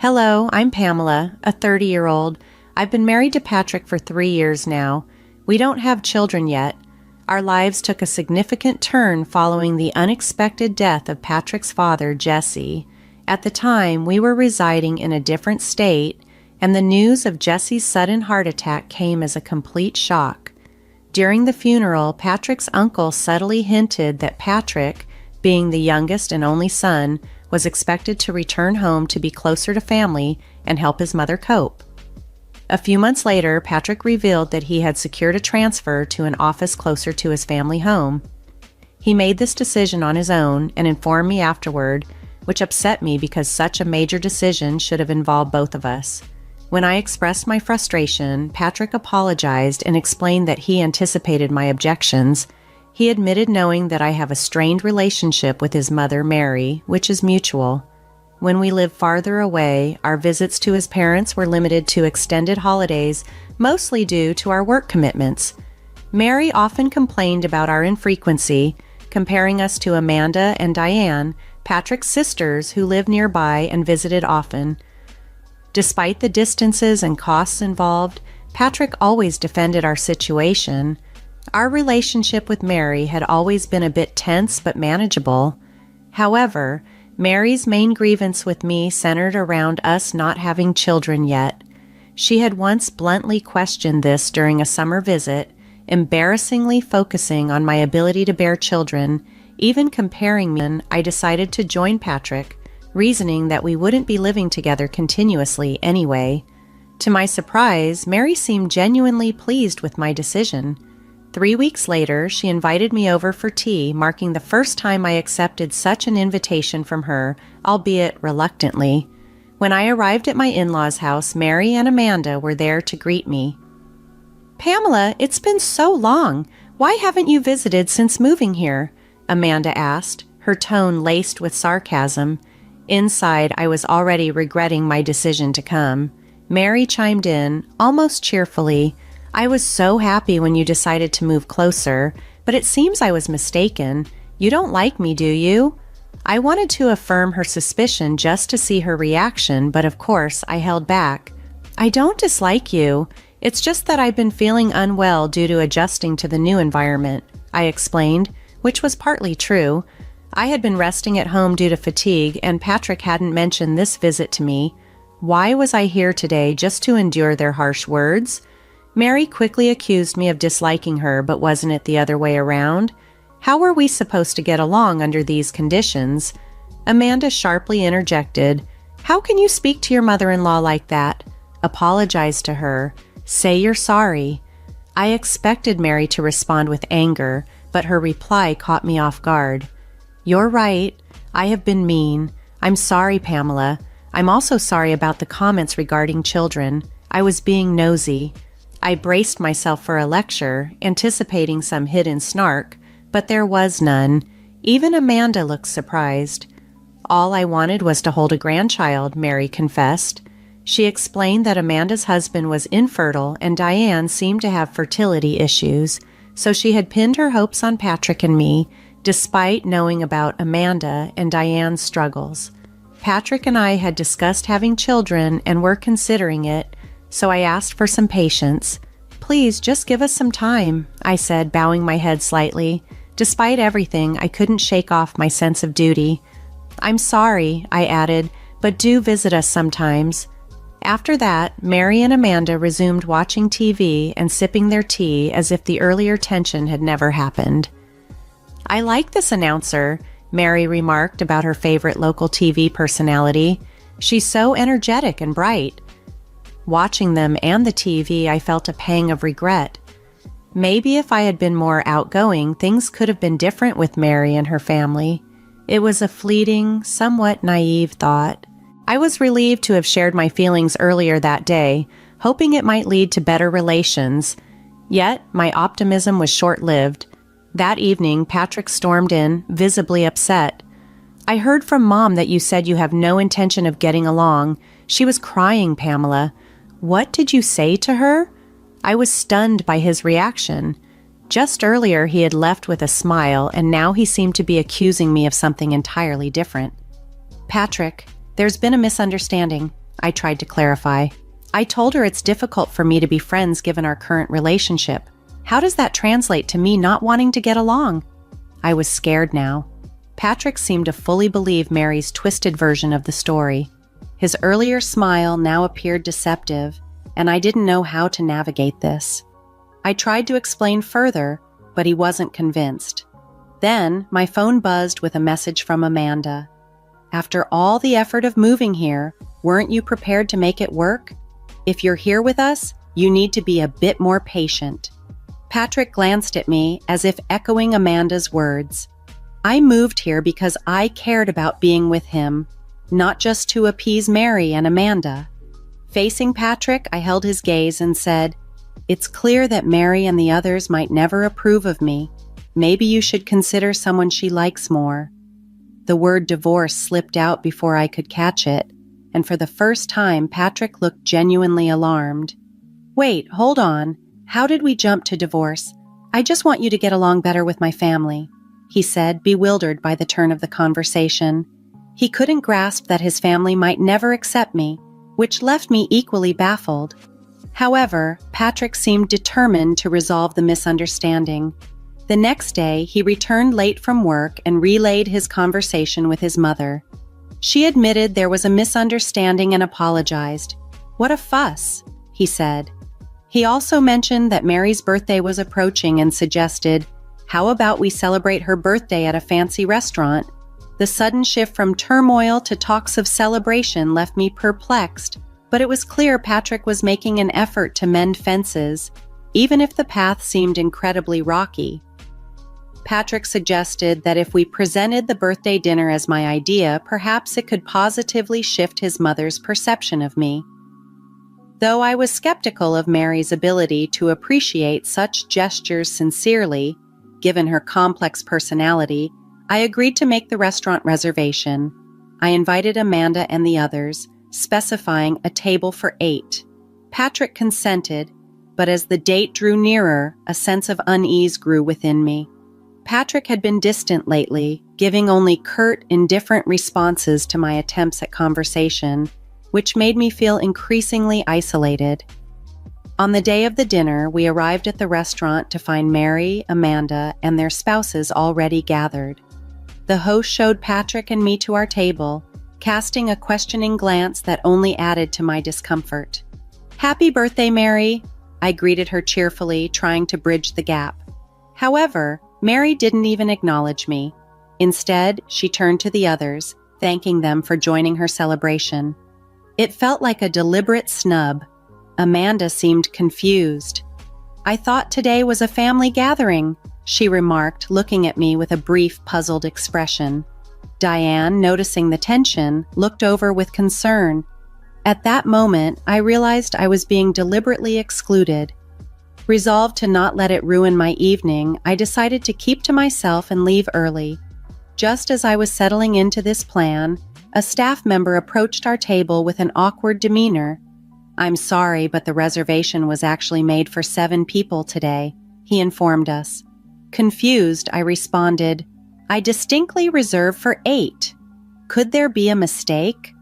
Hello, I'm Pamela, a 30-year-old. I've been married to Patrick for 3 years now. We don't have children yet. Our lives took a significant turn following the unexpected death of Patrick's father, Jesse. At the time, we were residing in a different state, and the news of Jesse's sudden heart attack came as a complete shock. During the funeral, Patrick's uncle subtly hinted that Patrick, being the youngest and only son, was expected to return home to be closer to family and help his mother cope. A few months later, Patrick revealed that he had secured a transfer to an office closer to his family home. He made this decision on his own and informed me afterward, which upset me because such a major decision should have involved both of us. When I expressed my frustration, Patrick apologized and explained that he anticipated my objections. He admitted knowing that I have a strained relationship with his mother, Mary, which is mutual. When we lived farther away, our visits to his parents were limited to extended holidays, mostly due to our work commitments. Mary often complained about our infrequency, comparing us to Amanda and Diane, Patrick's sisters who lived nearby and visited often. Despite the distances and costs involved, Patrick always defended our situation. Our relationship with Mary had always been a bit tense but manageable. However, Mary's main grievance with me centered around us not having children yet. She had once bluntly questioned this during a summer visit, embarrassingly focusing on my ability to bear children, even comparing me. I decided to join Patrick, reasoning that we wouldn't be living together continuously anyway. To my surprise, Mary seemed genuinely pleased with my decision. 3 weeks later, she invited me over for tea, marking the first time I accepted such an invitation from her, albeit reluctantly. When I arrived at my in-laws' house, Mary and Amanda were there to greet me. "Pamela, it's been so long. Why haven't you visited since moving here?" Amanda asked, her tone laced with sarcasm. Inside, I was already regretting my decision to come. Mary chimed in, almost cheerfully, "I was so happy when you decided to move closer, but it seems I was mistaken. You don't like me, do you?" I wanted to affirm her suspicion just to see her reaction, but of course I held back. "I don't dislike you. It's just that I've been feeling unwell due to adjusting to the new environment," I explained, which was partly true. I had been resting at home due to fatigue, and Patrick hadn't mentioned this visit to me. Why was I here today just to endure their harsh words? Mary quickly accused me of disliking her, but wasn't it the other way around? How were we supposed to get along under these conditions? Amanda sharply interjected, "How can you speak to your mother-in-law like that? Apologize to her. Say you're sorry." I expected Mary to respond with anger, but her reply caught me off guard. "You're right. I have been mean. I'm sorry, Pamela. I'm also sorry about the comments regarding children. I was being nosy." I braced myself for a lecture, anticipating some hidden snark, but there was none. Even Amanda looked surprised. "All I wanted was to hold a grandchild," Mary confessed. She explained that Amanda's husband was infertile and Diane seemed to have fertility issues, so she had pinned her hopes on Patrick and me, despite knowing about Amanda and Diane's struggles. Patrick and I had discussed having children and were considering it, so I asked for some patience. "Please, just give us some time," I said, bowing my head slightly. Despite everything, I couldn't shake off my sense of duty. "I'm sorry," I added, "but do visit us sometimes." After that, Mary and Amanda resumed watching TV and sipping their tea as if the earlier tension had never happened. "I like this announcer," Mary remarked about her favorite local TV personality. "She's so energetic and bright." Watching them and the TV, I felt a pang of regret. Maybe if I had been more outgoing, things could have been different with Mary and her family. It was a fleeting, somewhat naive thought. I was relieved to have shared my feelings earlier that day, hoping it might lead to better relations. Yet, my optimism was short-lived. That evening, Patrick stormed in, visibly upset. "I heard from Mom that you said you have no intention of getting along. She was crying, Pamela. What did you say to her?" I was stunned by his reaction. Just earlier he had left with a smile, and now he seemed to be accusing me of something entirely different. "Patrick, there's been a misunderstanding. I tried to clarify. I told her it's difficult for me to be friends given our current relationship. How does that translate to me not wanting to get along? I was scared now. Patrick seemed to fully believe Mary's twisted version of the story. His earlier smile now appeared deceptive, and I didn't know how to navigate this. I tried to explain further, but he wasn't convinced. Then, my phone buzzed with a message from Amanda. After all the effort of moving here, weren't you prepared to make it work? If you're here with us, you need to be a bit more patient. Patrick glanced at me as if echoing Amanda's words. I moved here because I cared about being with him, not just to appease Mary and Amanda. Facing Patrick, I held his gaze and said, "It's clear that Mary and the others might never approve of me. Maybe you should consider someone she likes more." The word divorce slipped out before I could catch it, and for the first time, Patrick looked genuinely alarmed. "Wait, hold on. How did we jump to divorce? I just want you to get along better with my family," he said, bewildered by the turn of the conversation. He couldn't grasp that his family might never accept me, which left me equally baffled. However, Patrick seemed determined to resolve the misunderstanding. The next day, he returned late from work and relayed his conversation with his mother. She admitted there was a misunderstanding and apologized. "What a fuss," he said. He also mentioned that Mary's birthday was approaching and suggested, "How about we celebrate her birthday at a fancy restaurant?" The sudden shift from turmoil to talks of celebration left me perplexed, but it was clear Patrick was making an effort to mend fences, even if the path seemed incredibly rocky. Patrick suggested that if we presented the birthday dinner as my idea, perhaps it could positively shift his mother's perception of me. Though I was skeptical of Mary's ability to appreciate such gestures sincerely, given her complex personality, I agreed to make the restaurant reservation. I invited Amanda and the others, specifying a table for 8. Patrick consented, but as the date drew nearer, a sense of unease grew within me. Patrick had been distant lately, giving only curt, indifferent responses to my attempts at conversation, which made me feel increasingly isolated. On the day of the dinner, we arrived at the restaurant to find Mary, Amanda, and their spouses already gathered. The host showed Patrick and me to our table, casting a questioning glance that only added to my discomfort. "Happy birthday, Mary," I greeted her cheerfully, trying to bridge the gap. However, Mary didn't even acknowledge me. Instead, she turned to the others, thanking them for joining her celebration. It felt like a deliberate snub. Amanda seemed confused. "I thought today was a family gathering," she remarked, looking at me with a brief, puzzled expression. Diane, noticing the tension, looked over with concern. At that moment, I realized I was being deliberately excluded. Resolved to not let it ruin my evening, I decided to keep to myself and leave early. Just as I was settling into this plan, a staff member approached our table with an awkward demeanor. "I'm sorry, but the reservation was actually made for 7 people today," he informed us. Confused, I responded, "I distinctly reserved for 8. Could there be a mistake?"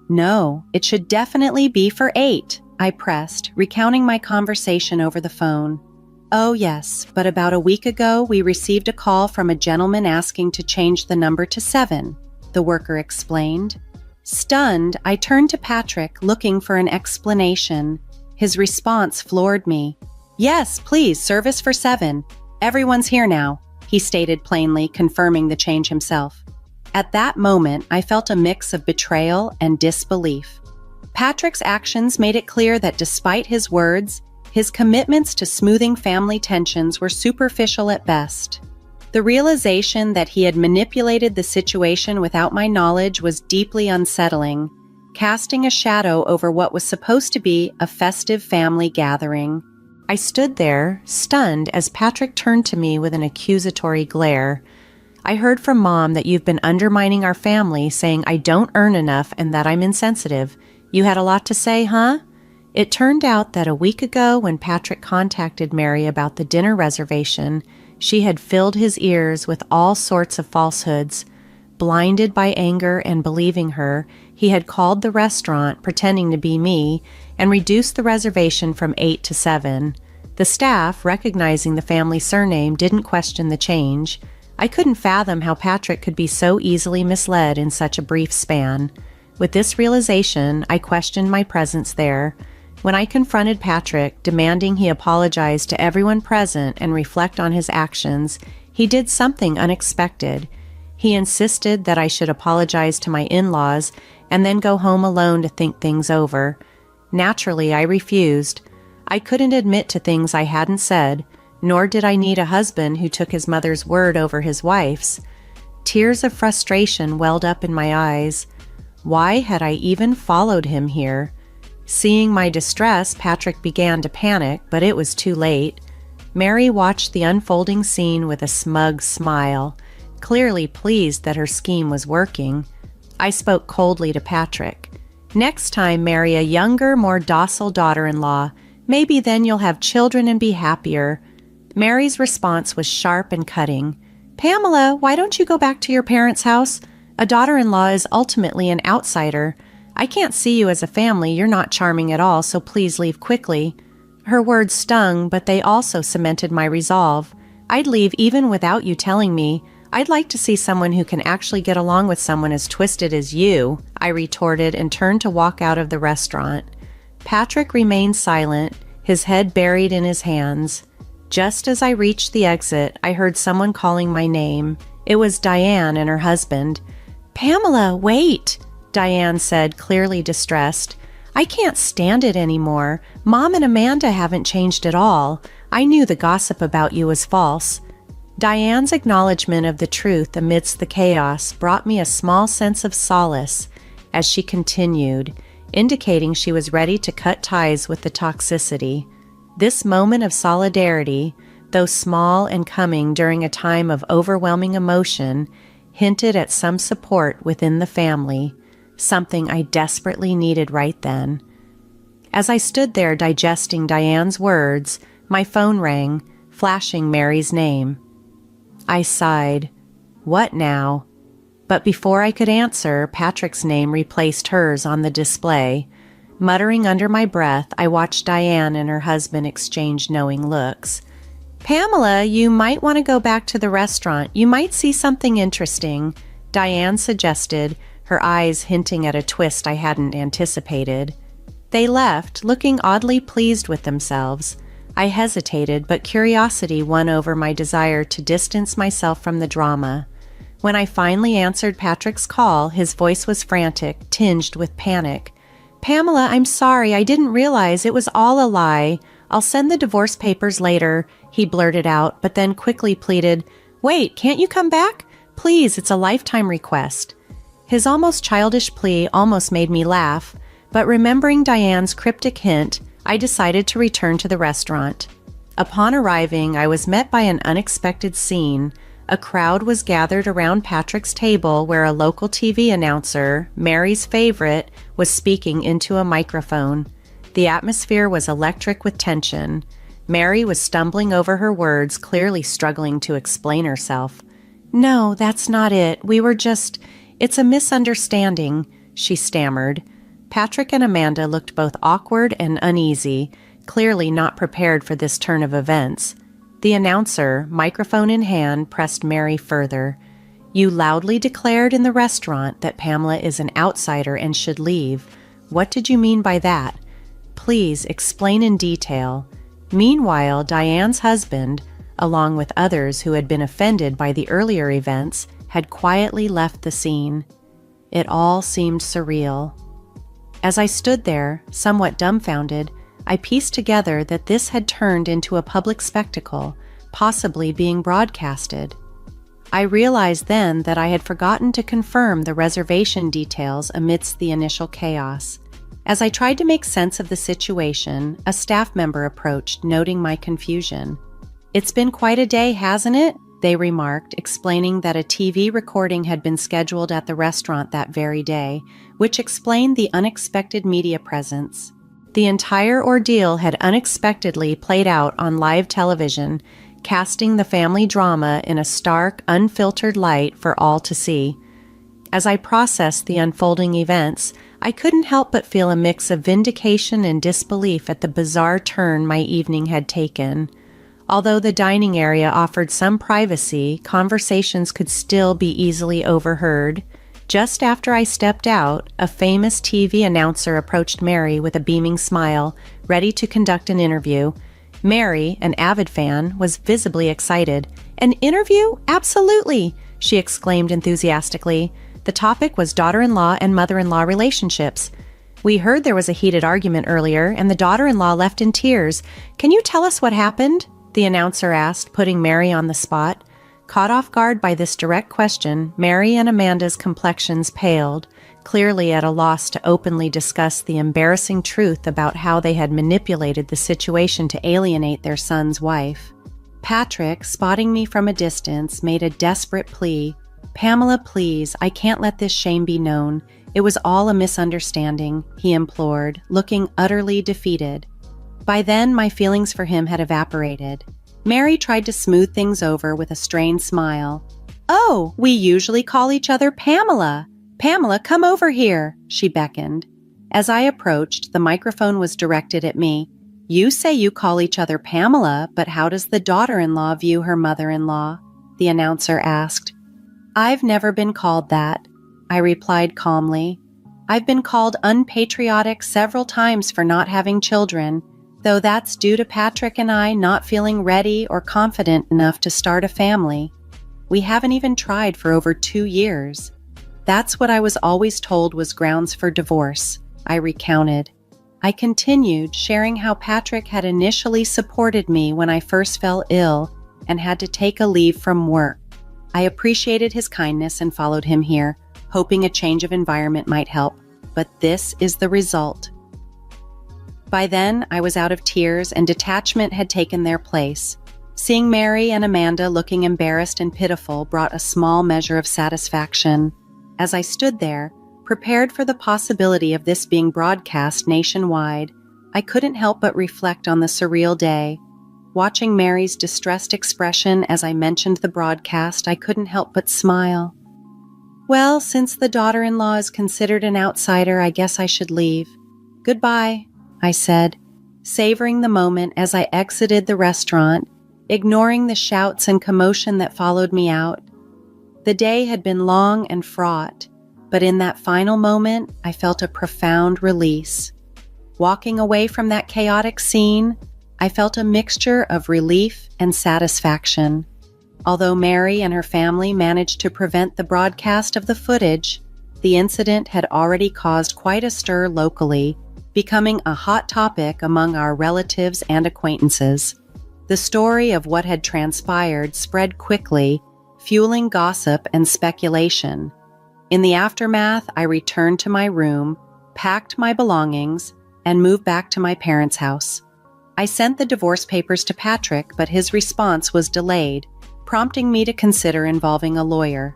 "No, it should definitely be for 8, I pressed, recounting my conversation over the phone. "Oh yes, but about a week ago we received a call from a gentleman asking to change the number to 7, the worker explained. Stunned, I turned to Patrick, looking for an explanation. His response floored me. "Yes, please, service for 7. Everyone's here now," he stated plainly, confirming the change himself. At that moment, I felt a mix of betrayal and disbelief. Patrick's actions made it clear that despite his words, his commitments to smoothing family tensions were superficial at best. The realization that he had manipulated the situation without my knowledge was deeply unsettling, casting a shadow over what was supposed to be a festive family gathering. I stood there, stunned, as Patrick turned to me with an accusatory glare. "I heard from Mom that you've been undermining our family, saying I don't earn enough and that I'm insensitive. You had a lot to say, huh?" It turned out that a week ago, when Patrick contacted Mary about the dinner reservation, she had filled his ears with all sorts of falsehoods. Blinded by anger and believing her, he had called the restaurant pretending to be me and reduced the reservation from 8 to 7. The staff, recognizing the family surname, didn't question the change. I couldn't fathom how Patrick could be so easily misled in such a brief span. With this realization, I questioned my presence there. When I confronted Patrick, demanding he apologize to everyone present and reflect on his actions, he did something unexpected. He insisted that I should apologize to my in-laws and then go home alone to think things over. Naturally, I refused. I couldn't admit to things I hadn't said, nor did I need a husband who took his mother's word over his wife's. Tears of frustration welled up in my eyes. Why had I even followed him here? Seeing my distress, Patrick began to panic, but it was too late. Mary watched the unfolding scene with a smug smile, clearly pleased that her scheme was working. I spoke coldly to Patrick. "Next time, marry a younger, more docile daughter-in-law. Maybe then you'll have children and be happier." Mary's response was sharp and cutting. "Pamela, why don't you go back to your parents' house? A daughter-in-law is ultimately an outsider. I can't see you as a family. You're not charming at all, so please leave quickly." Her words stung, but they also cemented my resolve. "I'd leave even without you telling me. I'd like to see someone who can actually get along with someone as twisted as you," I retorted and turned to walk out of the restaurant. Patrick remained silent, his head buried in his hands. Just as I reached the exit, I heard someone calling my name. It was Diane and her husband. "Pamela, wait," Diane said, clearly distressed. "I can't stand it anymore. Mom and Amanda haven't changed at all. I knew the gossip about you was false." Diane's acknowledgement of the truth amidst the chaos brought me a small sense of solace as she continued, indicating she was ready to cut ties with the toxicity. This moment of solidarity, though small and coming during a time of overwhelming emotion, hinted at some support within the family, something I desperately needed right then. As I stood there digesting Diane's words, my phone rang, flashing Mary's name. I sighed. What now? But before I could answer, Patrick's name replaced hers on the display. Muttering under my breath, I watched Diane and her husband exchange knowing looks. "Pamela, you might want to go back to the restaurant. You might see something interesting," Diane suggested, her eyes hinting at a twist I hadn't anticipated. They left, looking oddly pleased with themselves. I hesitated, but curiosity won over my desire to distance myself from the drama. When I finally answered Patrick's call, his voice was frantic, tinged with panic. "Pamela, I'm sorry. I didn't realize it was all a lie. I'll send the divorce papers later," he blurted out, but then quickly pleaded, "Wait, can't you come back? Please, it's a lifetime request." His almost childish plea almost made me laugh, but remembering Diane's cryptic hint, I decided to return to the restaurant. Upon arriving, I was met by an unexpected scene. A crowd was gathered around Patrick's table where a local TV announcer, Mary's favorite, was speaking into a microphone. The atmosphere was electric with tension. Mary was stumbling over her words, clearly struggling to explain herself. "No, that's not it. It's a misunderstanding," she stammered. Patrick and Amanda looked both awkward and uneasy, clearly not prepared for this turn of events. The announcer, microphone in hand, pressed Mary further. "You loudly declared in the restaurant that Pamela is an outsider and should leave. What did you mean by that? Please explain in detail." Meanwhile, Diane's husband, along with others who had been offended by the earlier events, had quietly left the scene. It all seemed surreal. As I stood there, somewhat dumbfounded, I pieced together that this had turned into a public spectacle, possibly being broadcasted. I realized then that I had forgotten to confirm the reservation details amidst the initial chaos. As I tried to make sense of the situation, a staff member approached, noting my confusion. "It's been quite a day, hasn't it?" they remarked, explaining that a TV recording had been scheduled at the restaurant that very day, which explained the unexpected media presence. The entire ordeal had unexpectedly played out on live television, casting the family drama in a stark, unfiltered light for all to see. As I processed the unfolding events, I couldn't help but feel a mix of vindication and disbelief at the bizarre turn my evening had taken. Although the dining area offered some privacy, conversations could still be easily overheard. Just after I stepped out, a famous TV announcer approached Mary with a beaming smile, ready to conduct an interview. Mary, an avid fan, was visibly excited. "An interview? Absolutely!" she exclaimed enthusiastically. The topic was daughter-in-law and mother-in-law relationships. "We heard there was a heated argument earlier, and the daughter-in-law left in tears. Can you tell us what happened?" the announcer asked, putting Mary on the spot. Caught off guard by this direct question, Mary and Amanda's complexions paled, clearly at a loss to openly discuss the embarrassing truth about how they had manipulated the situation to alienate their son's wife. Patrick, spotting me from a distance, made a desperate plea. "Pamela, please, I can't let this shame be known. It was all a misunderstanding," he implored, looking utterly defeated. By then, my feelings for him had evaporated. Mary tried to smooth things over with a strained smile. "Oh, we usually call each other Pamela. Pamela, come over here," she beckoned. As I approached, the microphone was directed at me. "You say you call each other Pamela, but how does the daughter-in-law view her mother-in-law?" the announcer asked. "I've never been called that," I replied calmly. "I've been called unpatriotic several times for not having children, though that's due to Patrick and I not feeling ready or confident enough to start a family. We haven't even tried for over 2 years. That's what I was always told was grounds for divorce," I recounted. I continued, sharing how Patrick had initially supported me when I first fell ill and had to take a leave from work. I appreciated his kindness and followed him here, hoping a change of environment might help, but this is the result. By then, I was out of tears and detachment had taken their place. Seeing Mary and Amanda looking embarrassed and pitiful brought a small measure of satisfaction. As I stood there, prepared for the possibility of this being broadcast nationwide, I couldn't help but reflect on the surreal day. Watching Mary's distressed expression as I mentioned the broadcast, I couldn't help but smile. "Well, since the daughter-in-law is considered an outsider, I guess I should leave. Goodbye," I said, savoring the moment as I exited the restaurant, ignoring the shouts and commotion that followed me out. The day had been long and fraught, but in that final moment, I felt a profound release. Walking away from that chaotic scene, I felt a mixture of relief and satisfaction. Although Mary and her family managed to prevent the broadcast of the footage, the incident had already caused quite a stir locally, becoming a hot topic among our relatives and acquaintances. The story of what had transpired spread quickly, fueling gossip and speculation. In the aftermath, I returned to my room, packed my belongings, and moved back to my parents' house. I sent the divorce papers to Patrick, but his response was delayed, prompting me to consider involving a lawyer.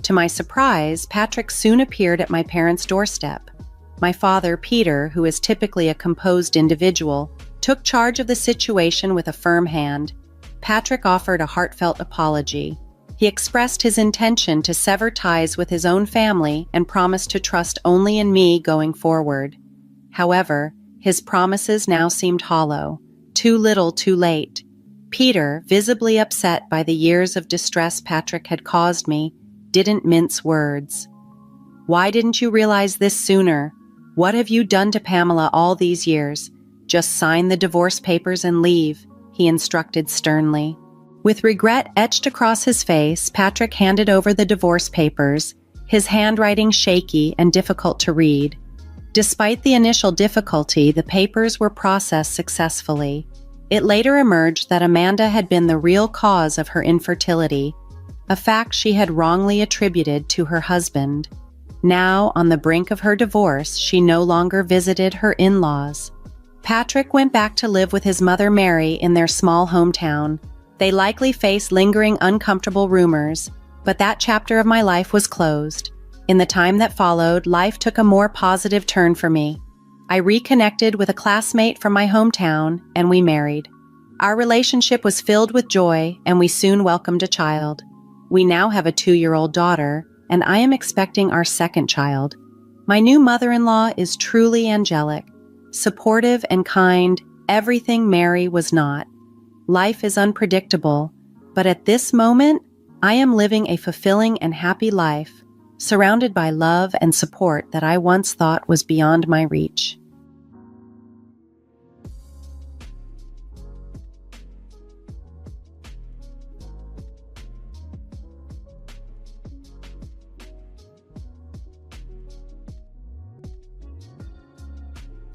To my surprise, Patrick soon appeared at my parents' doorstep. My father, Peter, who is typically a composed individual, took charge of the situation with a firm hand. Patrick offered a heartfelt apology. He expressed his intention to sever ties with his own family and promised to trust only in me going forward. However, his promises now seemed hollow. Too little, too late. Peter, visibly upset by the years of distress Patrick had caused me, didn't mince words. "Why didn't you realize this sooner? What have you done to Pamela all these years? Just sign the divorce papers and leave," he instructed sternly. With regret etched across his face, Patrick handed over the divorce papers, his handwriting shaky and difficult to read. Despite the initial difficulty, the papers were processed successfully. It later emerged that Amanda had been the real cause of her infertility, a fact she had wrongly attributed to her husband. Now, on the brink of her divorce, she no longer visited her in-laws. Patrick went back to live with his mother Mary in their small hometown. They likely faced lingering uncomfortable rumors, but that chapter of my life was closed. In the time that followed, life took a more positive turn for me. I reconnected with a classmate from my hometown, and we married. Our relationship was filled with joy, and we soon welcomed a child. We now have a 2-year-old daughter. and I am expecting our second child. My new mother-in-law is truly angelic, supportive and kind, everything Mary was not. Life is unpredictable, but at this moment, I am living a fulfilling and happy life, surrounded by love and support that I once thought was beyond my reach.